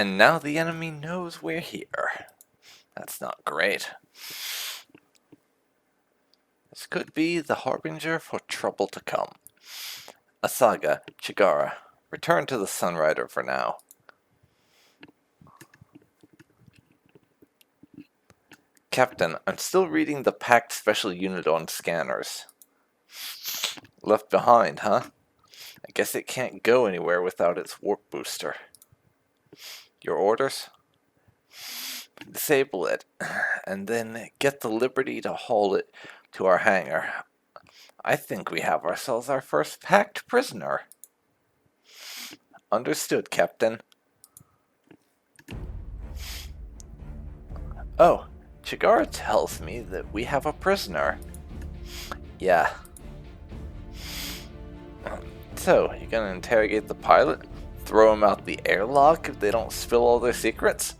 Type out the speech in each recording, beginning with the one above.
And now the enemy knows we're here. That's not great. This could be the harbinger for trouble to come. Asaga, Chigara, return to the Sunrider for now. Captain, I'm still reading the Pact Special Unit on scanners. Left behind, huh? I guess it can't go anywhere without its warp booster. Your orders? Disable it, and then get the liberty to haul it to our hangar. I think we have ourselves our first Pact prisoner. Understood, Captain. Oh, Chigara tells me that we have a prisoner. Yeah. So, you gonna interrogate the pilot? Throw him out the airlock if they don't spill all their secrets?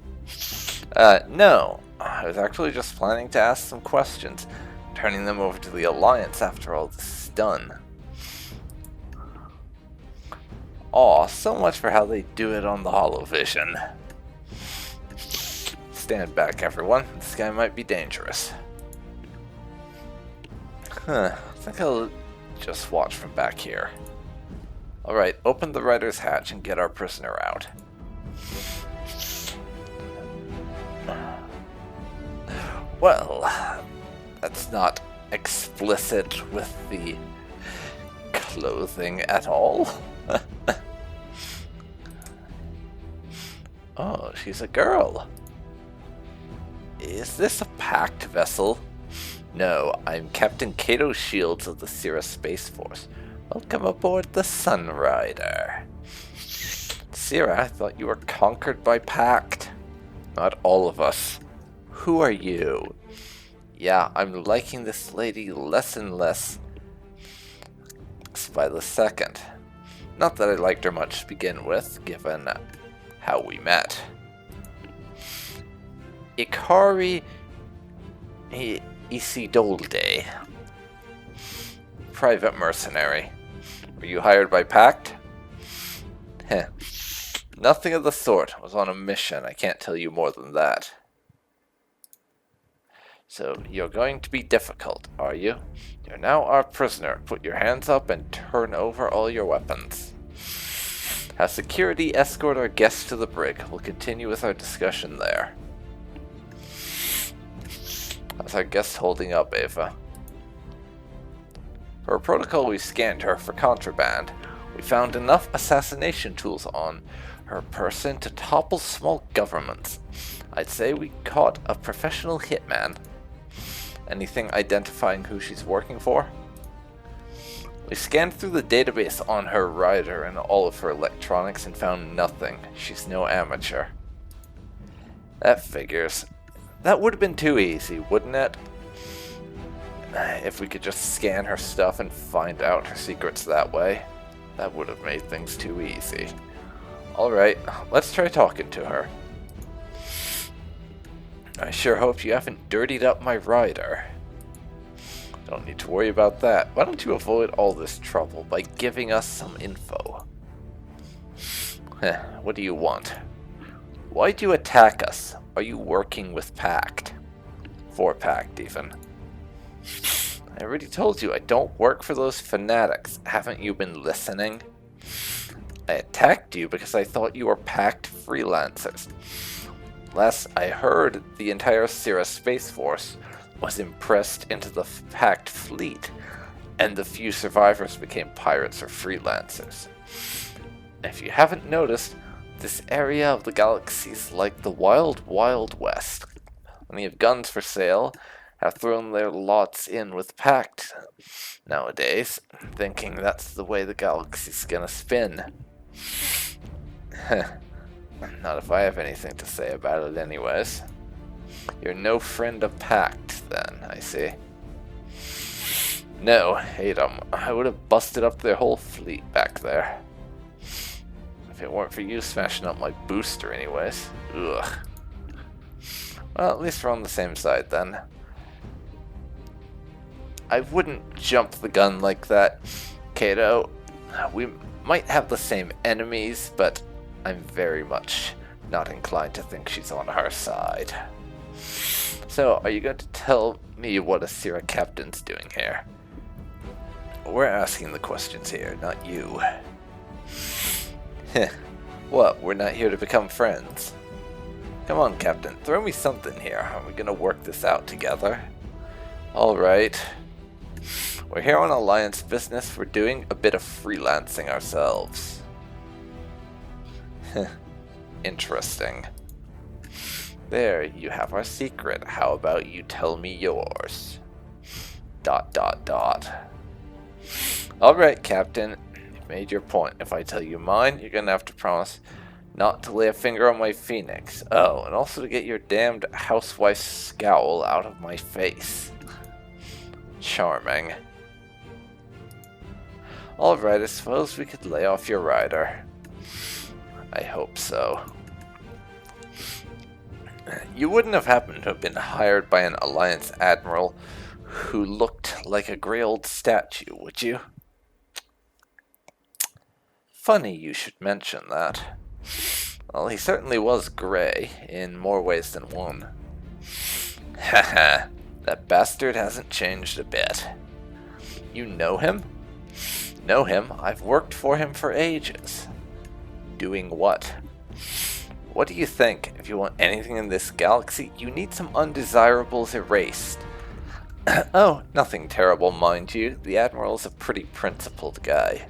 No. I was actually just planning to ask some questions, turning them over to the Alliance after all this is done. Aw, so much for how they do it on the holovision. Stand back, everyone. This guy might be dangerous. I think I'll just watch from back here. Alright, open the rider's hatch and get our prisoner out. Well, that's not explicit with the clothing at all. Oh, she's a girl. Is this a Pact vessel? No, I'm Captain Kayto Shields of the Sierra Space Force. Welcome aboard the Sunrider. Sierra, I thought you were conquered by Pact. Not all of us. Who are you? Yeah, I'm liking this lady less and less by the second. Not that I liked her much to begin with, given how we met. Ikari Isidolde. Private mercenary. Were you hired by Pact? Heh. Nothing of the sort. I was on a mission. I can't tell you more than that. So, you're going to be difficult, are you? You're now our prisoner. Put your hands up and turn over all your weapons. Have security escort our guests to the brig. We'll continue with our discussion there. How's our guest holding up, Ava? For a protocol, we scanned her for contraband. We found enough assassination tools on her person to topple small governments. I'd say we caught a professional hitman. Anything identifying who she's working for? We scanned through the database on her rider and all of her electronics and found nothing. She's no amateur. That figures. That would have been too easy, wouldn't it? If we could just scan her stuff and find out her secrets that way. That would have made things too easy. Alright, let's try talking to her. I sure hope you haven't dirtied up my rider. Don't need to worry about that. Why don't you avoid all this trouble by giving us some info? What do you want? Why'd you attack us? Are you working with Pact? For Pact, even. I already told you I don't work for those fanatics. Haven't you been listening? I attacked you because I thought you were Pact freelancers. Last I heard, the entire Sierra Space Force was impressed into the Pact fleet, and the few survivors became pirates or freelancers. If you haven't noticed, this area of the galaxy is like the wild, wild west. Plenty of guns for sale have thrown their lots in with Pact nowadays, thinking that's the way the galaxy's gonna spin. Not if I have anything to say about it anyways. You're no friend of Pact, then, I see. No, hate 'em. I would have busted up their whole fleet back there. If it weren't for you smashing up my booster anyways. Ugh. Well, at least we're on the same side then. I wouldn't jump the gun like that, Kayto. We might have the same enemies, but I'm very much not inclined to think she's on our side. So, are you going to tell me what a Sierra captain's doing here? We're asking the questions here, not you. Heh. What, we're not here to become friends? Come on, Captain, throw me something here. Are we gonna work this out together? Alright. We're here on Alliance business. We're doing a bit of freelancing ourselves. Interesting. There, you have our secret. How about you tell me yours? ... Alright, Captain. You've made your point. If I tell you mine, you're gonna have to promise not to lay a finger on my phoenix. Oh, and also to get your damned housewife's scowl out of my face. Charming. Alright, I suppose we could lay off your rider. I hope so. You wouldn't have happened to have been hired by an Alliance admiral who looked like a grey old statue, would you? Funny you should mention that. Well, he certainly was grey, in more ways than one. Haha, that bastard hasn't changed a bit. You know him? Know him? I've worked for him for ages. Doing what? What do you think? If you want anything in this galaxy, you need some undesirables erased. Oh, nothing terrible, mind you. The Admiral's a pretty principled guy.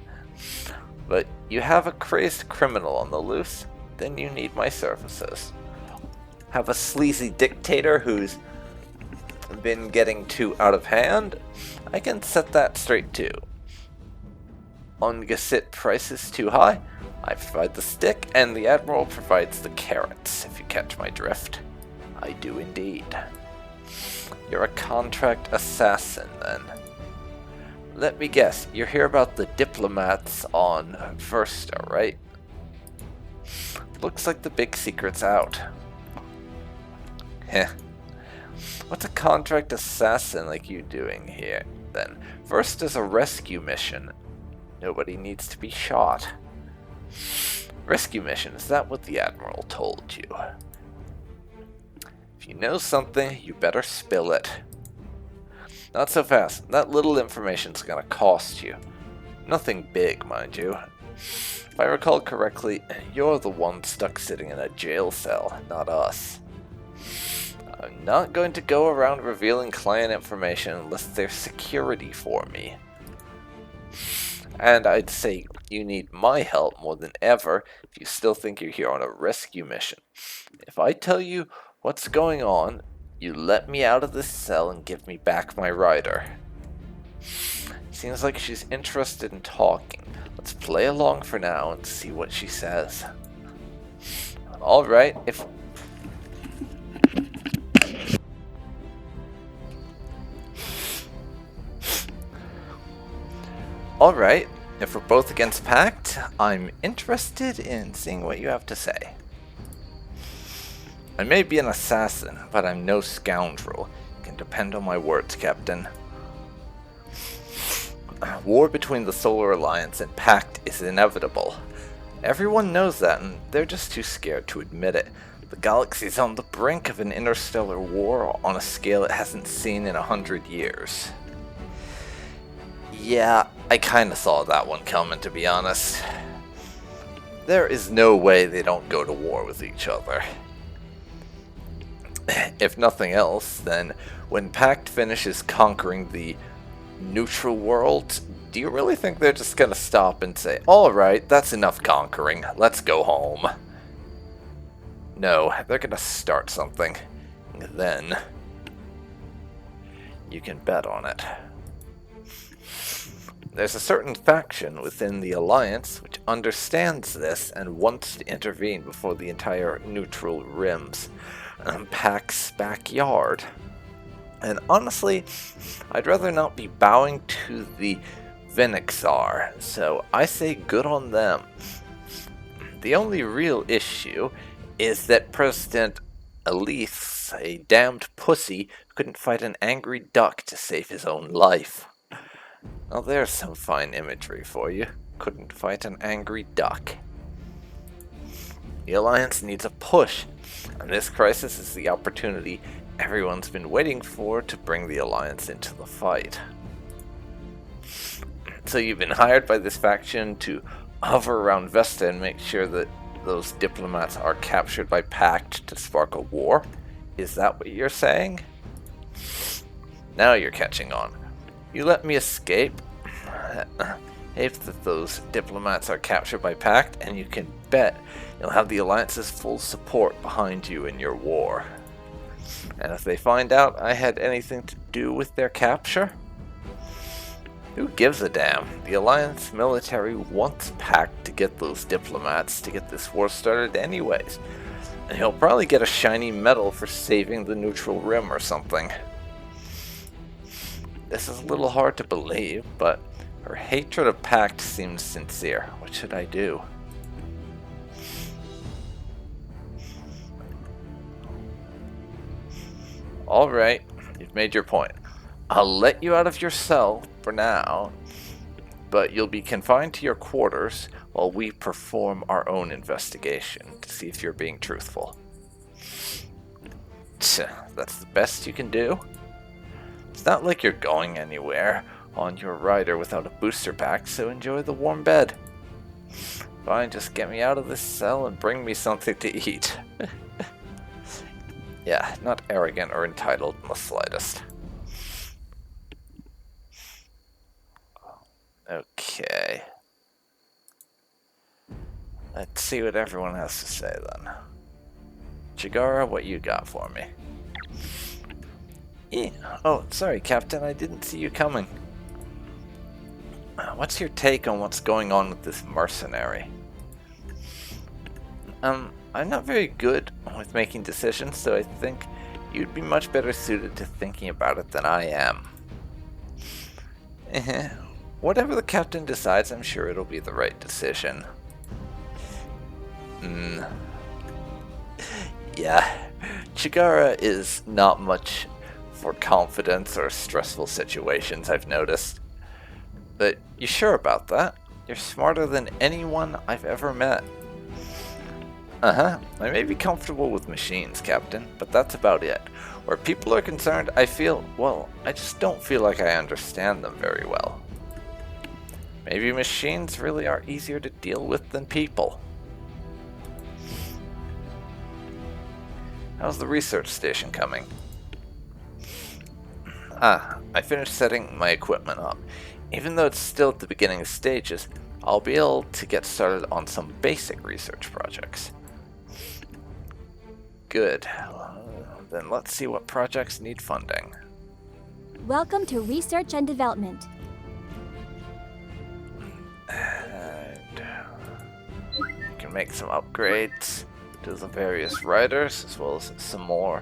But you have a crazed criminal on the loose, then you need my services. Have a sleazy dictator who's been getting too out of hand? I can set that straight too. Ungasit prices too high? I provide the stick, and the Admiral provides the carrots, if you catch my drift. I do indeed. You're a contract assassin, then. Let me guess, you're here about the diplomats on Versta, right? Looks like the big secret's out. Heh. What's a contract assassin like you doing here, then? Versta's a rescue mission. Nobody needs to be shot. Rescue mission, is that what the Admiral told you? If you know something, you better spill it. Not so fast. That little information's gonna cost you. Nothing big, mind you. If I recall correctly, you're the one stuck sitting in a jail cell, not us. I'm not going to go around revealing client information unless there's security for me. And I'd say you need my help more than ever if you still think you're here on a rescue mission. If I tell you what's going on, you let me out of this cell and give me back my rider. Seems like she's interested in talking. Let's play along for now and see what she says. Alright, if... Alright, if we're both against Pact, I'm interested in seeing what you have to say. I may be an assassin, but I'm no scoundrel. You can depend on my words, Captain. War between the Solar Alliance and Pact is inevitable. Everyone knows that, and they're just too scared to admit it. The galaxy's on the brink of an interstellar war on a scale it hasn't seen in 100 years. Yeah, I kinda saw that one coming, to be honest. There is no way they don't go to war with each other. If nothing else, then when Pact finishes conquering the neutral world, do you really think they're just gonna stop and say, alright, that's enough conquering, let's go home? No, they're gonna start something. Then, you can bet on it. There's a certain faction within the Alliance which understands this and wants to intervene before the entire neutral rims Pact's backyard. And honestly, I'd rather not be bowing to the Venixar, so I say good on them. The only real issue is that President Elise, a damned pussy, couldn't fight an angry duck to save his own life. Well, there's some fine imagery for you. Couldn't fight an angry duck. The Alliance needs a push, and this crisis is the opportunity everyone's been waiting for to bring the Alliance into the fight. So you've been hired by this faction to hover around Vesta and make sure that those diplomats are captured by Pact to spark a war? Is that what you're saying? Now you're catching on. You let me escape. If those diplomats are captured by Pact, and you can bet you'll have the Alliance's full support behind you in your war. And if they find out I had anything to do with their capture, who gives a damn? The Alliance military wants Pact to get those diplomats to get this war started anyways. And he'll probably get a shiny medal for saving the neutral rim or something. This is a little hard to believe, but her hatred of Pact seems sincere. What should I do? Alright, you've made your point. I'll let you out of your cell for now, but you'll be confined to your quarters while we perform our own investigation to see if you're being truthful. That's the best you can do? It's not like you're going anywhere on your rider without a booster pack, so enjoy the warm bed. Fine, just get me out of this cell and bring me something to eat. Yeah, not arrogant or entitled in the slightest. Okay. Let's see what everyone has to say then. Chigara, what you got for me? Oh, sorry, Captain, I didn't see you coming. What's your take on what's going on with this mercenary? I'm not very good with making decisions, so I think you'd be much better suited to thinking about it than I am. Whatever the captain decides, I'm sure it'll be the right decision. Yeah, Chigara is not much for confidence or stressful situations, I've noticed. But you sure about that? You're smarter than anyone I've ever met. I may be comfortable with machines, Captain, but that's about it. Where people are concerned, I just don't feel like I understand them very well. Maybe machines really are easier to deal with than people. How's the research station coming? I finished setting my equipment up. Even though it's still at the beginning stages, I'll be able to get started on some basic research projects. Good. Then let's see what projects need funding. Welcome to Research and Development. And we can make some upgrades to the various riders, as well as some more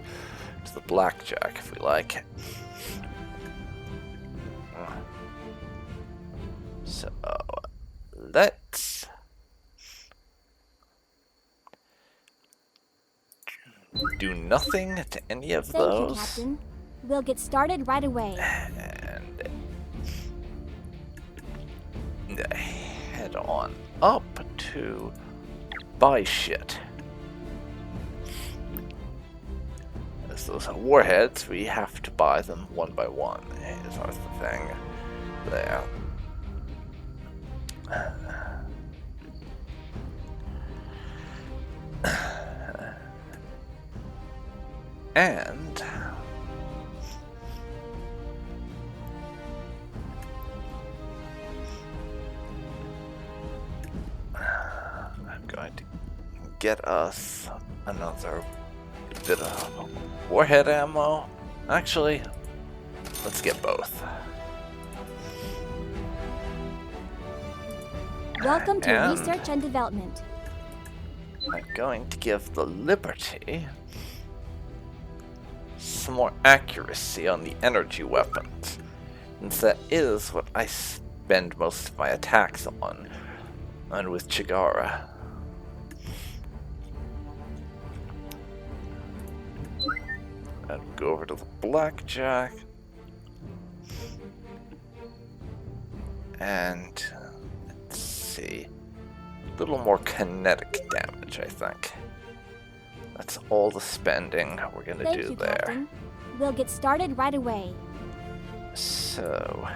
to the blackjack if we like it. So let's do nothing to any of those. Thank you, Captain. We'll get started right away. And head on up to buy shit. As those are warheads, we have to buy them one by one. Here's our thing. There. And I'm going to get us another bit of warhead ammo. Actually, let's get both. Welcome to Research and Development. I'm going to give the Liberty some more accuracy on the energy weapons, since that is what I spend most of my attacks on, and with Chigara. And go over to the blackjack, and let's see, a little more kinetic damage. much, I think. That's all the spending we're gonna Thank do you, there. Captain. We'll get started right away. So,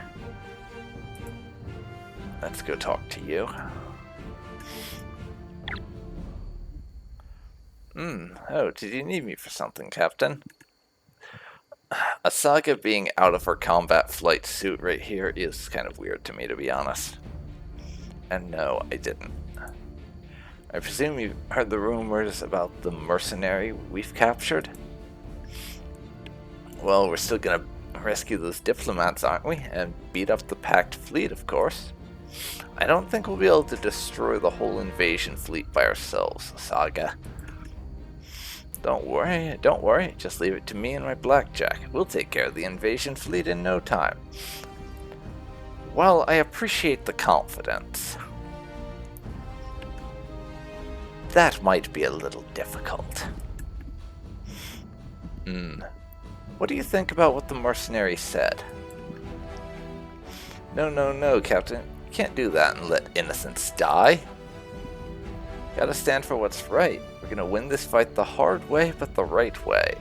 let's go talk to you. Oh, did you need me for something, Captain? Asaga being out of her combat flight suit right here is kind of weird to me, to be honest. And no, I didn't. I presume you heard the rumors about the mercenary we've captured? Well, we're still gonna rescue those diplomats, aren't we? And beat up the Pact fleet, of course. I don't think we'll be able to destroy the whole invasion fleet by ourselves, Saga. Don't worry, just leave it to me and my blackjack. We'll take care of the invasion fleet in no time. Well, I appreciate the confidence. That might be a little difficult. What do you think about what the mercenary said? No, Captain. You can't do that and let innocents die. Gotta stand for what's right. We're gonna win this fight the hard way, but the right way.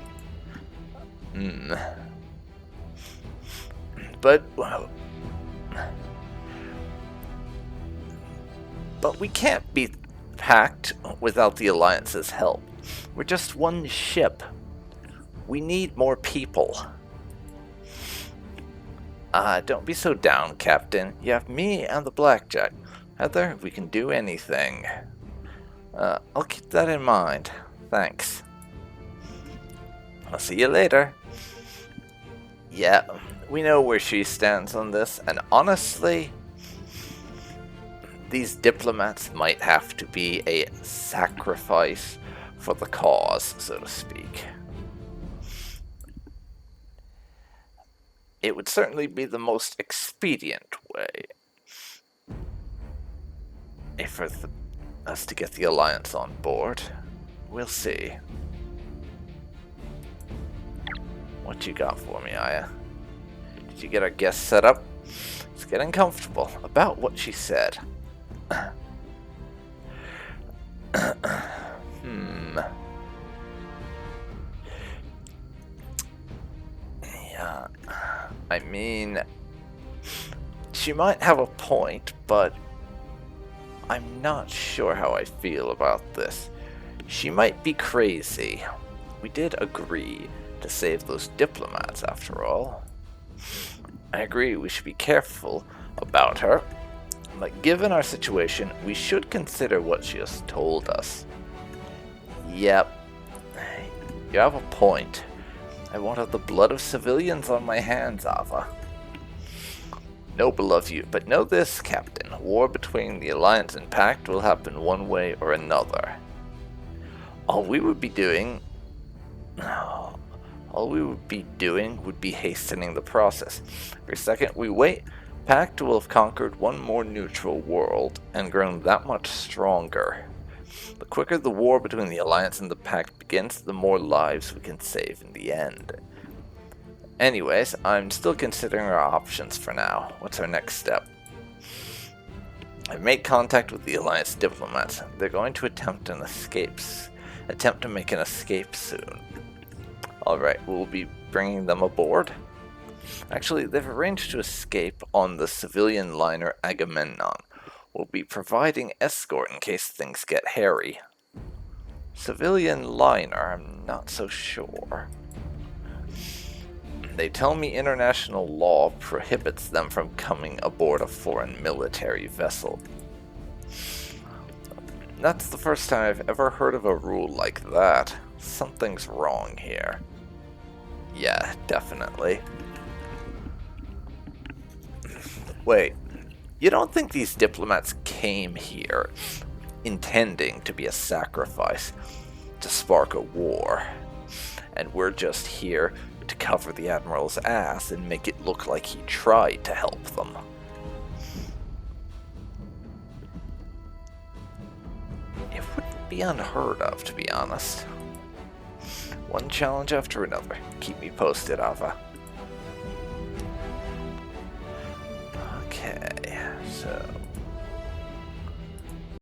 But we can't beat Pact without the Alliance's help. We're just one ship. We need more people. Don't be so down, Captain. You have me and the blackjack. Heather, we can do anything. I'll keep that in mind. Thanks. I'll see you later. Yeah, we know where she stands on this, and honestly, these diplomats might have to be a sacrifice for the cause, so to speak. It would certainly be the most expedient way for us to get the Alliance on board. We'll see. What you got for me, Aya? Did you get our guest set up? It's getting comfortable. About what she said. Yeah, I mean, she might have a point, but I'm not sure how I feel about this. She might be crazy. We did agree to save those diplomats, after all. I agree we should be careful about her, but given our situation, we should consider what she has told us. Yep, you have a point. I won't have the blood of civilians on my hands, Ava. Noble of you, but know this, Captain. War between the Alliance and Pact will happen one way or another. All we would be doing would be hastening the process. Every second we wait, Pact will have conquered one more neutral world and grown that much stronger. The quicker the war between the Alliance and the Pact begins, the more lives we can save in the end. Anyways, I'm still considering our options for now. What's our next step? I've made contact with the Alliance diplomats. They're going to attempt to make an escape soon. Alright, we'll be bringing them aboard. Actually, they've arranged to escape on the civilian liner Agamemnon. We'll be providing escort in case things get hairy. Civilian liner, I'm not so sure. They tell me international law prohibits them from coming aboard a foreign military vessel. That's the first time I've ever heard of a rule like that. Something's wrong here. Yeah, definitely. Wait, you don't think these diplomats came here intending to be a sacrifice, to spark a war, and we're just here to cover the Admiral's ass and make it look like he tried to help them? It wouldn't be unheard of, to be honest. One challenge after another. Keep me posted, Ava.